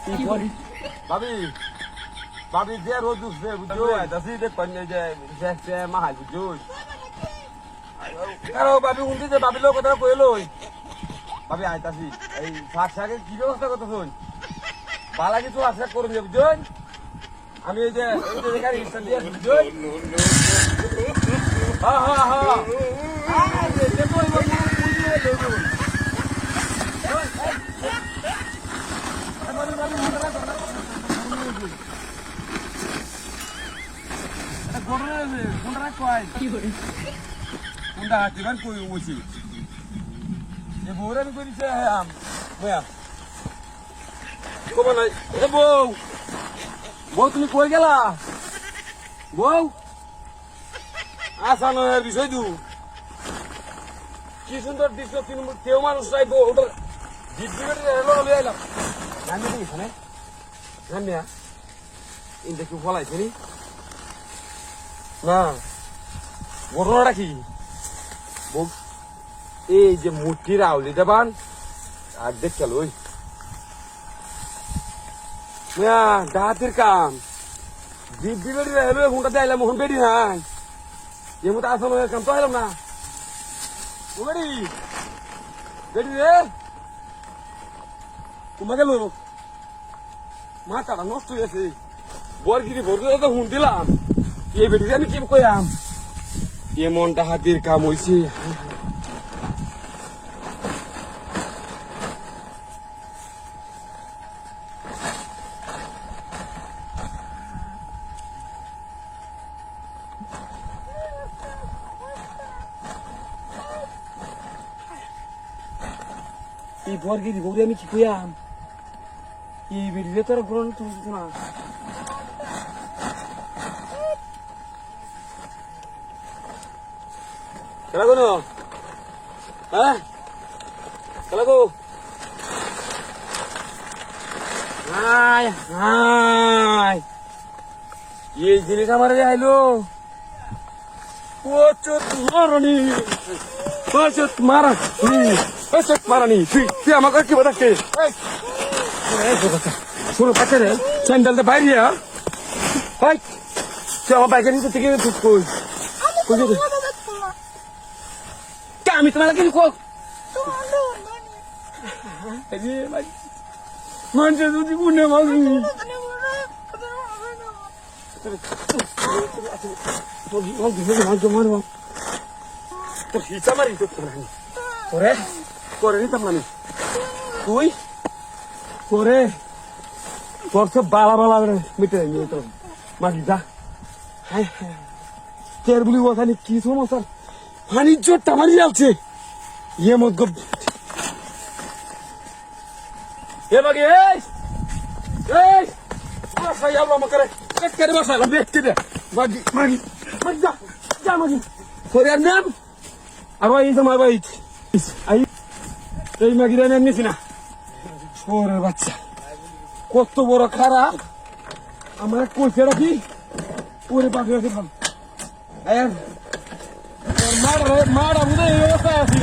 ভাবি ভাবি যে রোজ উঠছে বুঝছো দাসি দেখ পান্নে যে মাহাল বুঝছো কারো ভাবি উনতে যে ভাবি লোক কথা কইলই ভাবি আইতাছি এই শাক শাকের কি ব্যবস্থা করতে শুন পালা কিছু আছে করুন বুঝছো আমি এই যে এখানে ইনস্টাল দিয়ে বুঝছো হ্যাঁ হ্যাঁ হ্যাঁ যে কই কোনটা হাতিবার কই উঠি যে বউরা আমি কইছে আম বয়া কোবা নাই এ বউ বউ তুমি কই গেলা বউ আসা নয় বিষয় দু কি সুন্দর দৃশ্য কেউ মানুষ চাইবো ওটা জিদ্দিবেটে হেলো লই আইলাম নামি দিই এখানে নামিয়া ইন্দা কেউ ফলাইছে নি না ঘটনাটা কি এই যে মূর্তির আউলি দেবান আর দেখ চল ওই ডাহাতের কাম দিব্যি বেড়ি হেলো ফোনটা দিলাম মোহন বেড়ি নাই এ মতো আসল কাম তো হেলাম না ও বেড়ি বেড়ি রে তোমা গেল মাথাটা নষ্ট হয়ে গেছে বরগিরি ভরতে তো হুন দিলাম এই বেড়ি আমি কি কইয়াম এমনটা হাতির কাম হইছে এই বরগিরি ভরে আমি কি কইয়াম এই বেড়িরে তোর গ্রহণ তুলছ না খেলা কোনো হ্যাঁ খেলা গো এই জিনিস আমার আইলো মারানি মারানি তুই আমাকে কি বলাচ্ছে শুনো পাচ্ছে রে স্যান্ডেলটা বাইরে তুই আমার বাইকের নিচে থেকে কই আমি তোমার কিন্তু মানুষের যদি গুনে মাগি তোর হিসা মারি করে করে নিতাম না তুই করে তোর সব বালা বালা মিটে তোর মাগি যা হ্যাঁ হ্যাঁ তের বলি ওখানে কি সমস্যা পানির জোরটা মারি যাচ্ছে ইয়ে মত গো এ বাকি এই বসাই আমাকে কেট কেটে বসাইলাম দেখতে দে মাগি মাগি মাগি যা যা মাগি করে নাম আর এই তোমার ভাই এই মাগিরা নাম নিছি না ওরে বাচ্চা কত বড় খারাপ আমার কইছে রাখি ওরে বাকি রাখি ভালো মারা বুঝে এই অবস্থায় আছি